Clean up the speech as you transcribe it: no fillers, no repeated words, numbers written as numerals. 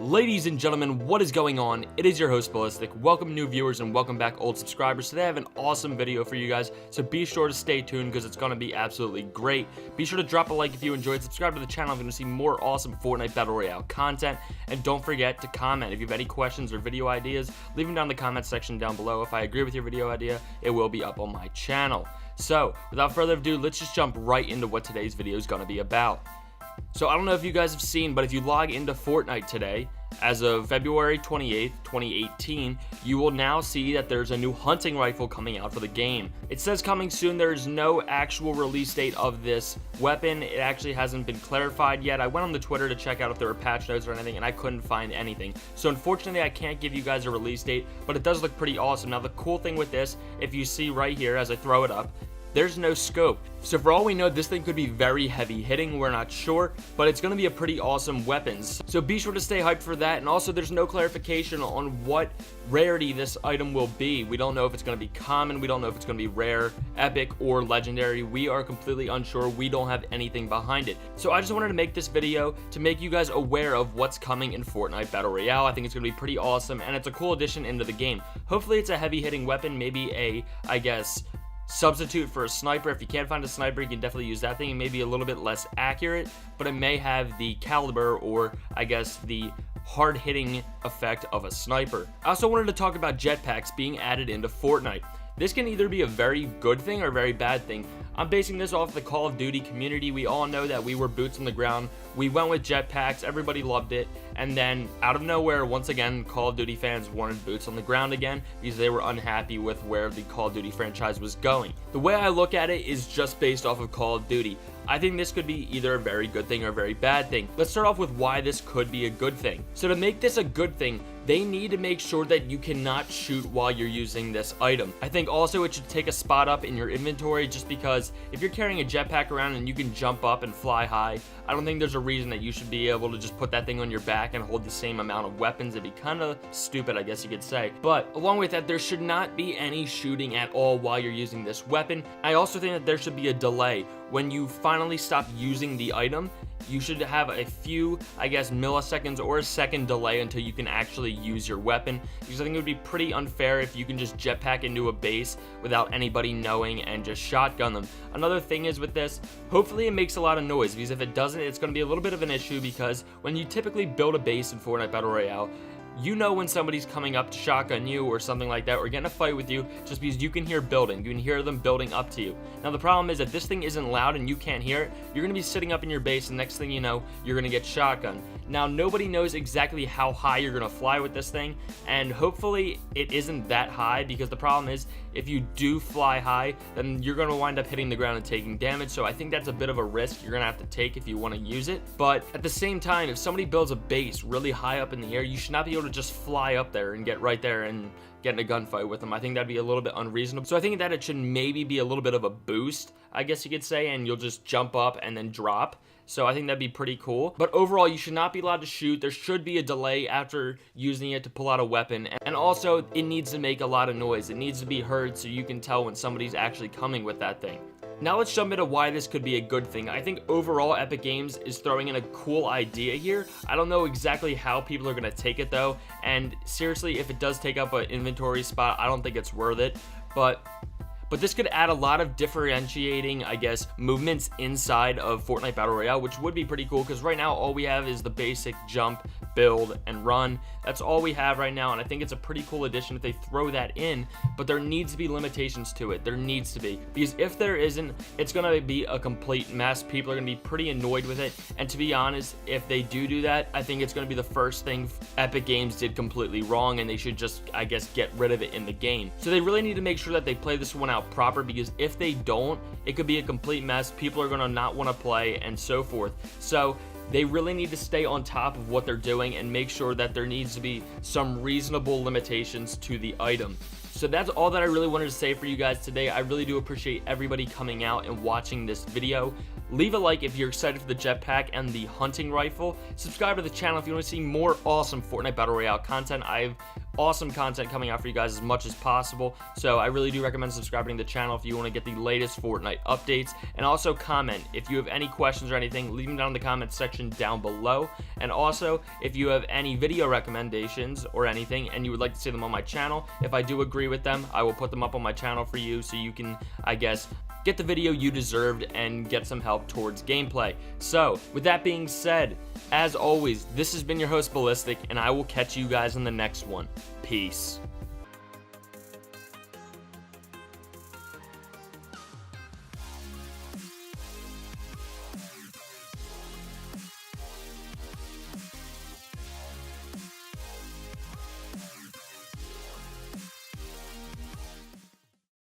Ladies and gentlemen, what is going on? It is your host Ballistic. Welcome new viewers and welcome back old subscribers. Today I have an awesome video for you guys, so be sure to stay tuned because it's going to be absolutely great. Be sure to drop a like if you enjoyed, subscribe to the channel if you want to see more awesome Fortnite Battle Royale content, and don't forget to comment. If you have any questions or video ideas, leave them down in the comment section down below. If I agree with your video idea, it will be up on my channel. So, without further ado, let's just jump right into what today's video is going to be about. So I don't know if you guys have seen, but if you log into Fortnite today, as of February 28th, 2018, you will now see that there's a new hunting rifle coming out for the game. It says coming soon. There is no actual release date of this weapon. It actually hasn't been clarified yet. I went on the Twitter to check out if there were patch notes or anything, and I couldn't find anything. So unfortunately, I can't give you guys a release date, but it does look pretty awesome. Now, the cool thing with this, if you see right here as I throw it up, there's no scope. So for all we know, this thing could be very heavy hitting. We're not sure, but it's going to be a pretty awesome weapons. So be sure to stay hyped for that. And also, there's no clarification on what rarity this item will be. We don't know if it's going to be common. We don't know if it's going to be rare, epic, or legendary. We are completely unsure. We don't have anything behind it. So I just wanted to make this video to make you guys aware of what's coming in Fortnite Battle Royale. I think it's going to be pretty awesome, and it's a cool addition into the game. Hopefully, it's a heavy hitting weapon, maybe I guess, substitute for a sniper. If you can't find a sniper, you can definitely use that thing. It may be a little bit less accurate, but it may have the caliber, or I guess the hard-hitting effect of a sniper. I also wanted to talk about jetpacks being added into Fortnite. This can either be a very good thing or a very bad thing. I'm basing this off the Call of Duty community. We all know that we were boots on the ground. We went with jetpacks, everybody loved it, and then out of nowhere, once again, Call of Duty fans wanted boots on the ground again because they were unhappy with where the Call of Duty franchise was going. The way I look at it is just based off of Call of Duty. I think this could be either a very good thing or a very bad thing. Let's start off with why this could be a good thing. So to make this a good thing, they need to make sure that you cannot shoot while you're using this item. I think also it should take a spot up in your inventory, just because if you're carrying a jetpack around and you can jump up and fly high, I don't think there's a reason that you should be able to just put that thing on your back and hold the same amount of weapons. It'd be kind of stupid, I guess you could say. But along with that, there should not be any shooting at all while you're using this weapon. I also think that there should be a delay. When you finally stop using the item, you should have a few, I guess, milliseconds or a second delay until you can actually use your weapon, because I think it would be pretty unfair if you can just jetpack into a base without anybody knowing and just shotgun them. Another thing is with this, hopefully it makes a lot of noise, because if it doesn't, it's going to be a little bit of an issue, because when you typically build a base in Fortnite Battle Royale, you know when somebody's coming up to shotgun you or something like that, or get in a fight with you, just because you can hear building. You can hear them building up to you. Now the problem is, if this thing isn't loud and you can't hear it, you're going to be sitting up in your base, and next thing you know, you're going to get shotgunned. Now nobody knows exactly how high you're going to fly with this thing, and hopefully it isn't that high, because the problem is, if you do fly high, then you're going to wind up hitting the ground and taking damage. So I think that's a bit of a risk you're going to have to take if you want to use it. But at the same time, if somebody builds a base really high up in the air, you should not be able to just fly up there and get right there and get in a gunfight with them. I think that'd be a little bit unreasonable. So I think that it should maybe be a little bit of a boost, I guess you could say, and you'll just jump up and then drop. So I think that'd be pretty cool. But overall, you should not be allowed to shoot. There should be a delay after using it to pull out a weapon. And also, it needs to make a lot of noise. It needs to be heard so you can tell when somebody's actually coming with that thing. Now let's jump into why this could be a good thing. I think overall, Epic Games is throwing in a cool idea here. I don't know exactly how people are going to take it though. And seriously, if it does take up an inventory spot, I don't think it's worth it. But this could add a lot of differentiating, I guess, movements inside of Fortnite Battle Royale, which would be pretty cool, because right now all we have is the basic jump, build, and run. That's all we have right now, and I think it's a pretty cool addition if they throw that in, but there needs to be limitations to it. There needs to be, because if there isn't, it's going to be a complete mess. People are going to be pretty annoyed with it, and to be honest, if they do that, I think it's going to be the first thing Epic Games did completely wrong, and they should just, I guess, get rid of it in the game. So they really need to make sure that they play this one out proper, because if they don't, it could be a complete mess. People are going to not want to play, and so forth. So they really need to stay on top of what they're doing and make sure that there needs to be some reasonable limitations to the item. So that's all that I really wanted to say for you guys today. I really do appreciate everybody coming out and watching this video. Leave a like if you're excited for the jetpack and the hunting rifle. Subscribe to the channel if you want to see more awesome Fortnite Battle Royale content. I've awesome content coming out for you guys as much as possible. So I really do recommend subscribing to the channel if you want to get the latest Fortnite updates. And also comment if you have any questions or anything, leave them down in the comments section down below. And also if you have any video recommendations or anything and you would like to see them on my channel, if I do agree with them, I will put them up on my channel for you so you can, I guess, get the video you deserved and get some help towards gameplay. So with that being said, as always, this has been your host Ballistic, and I will catch you guys in the next one. Peace.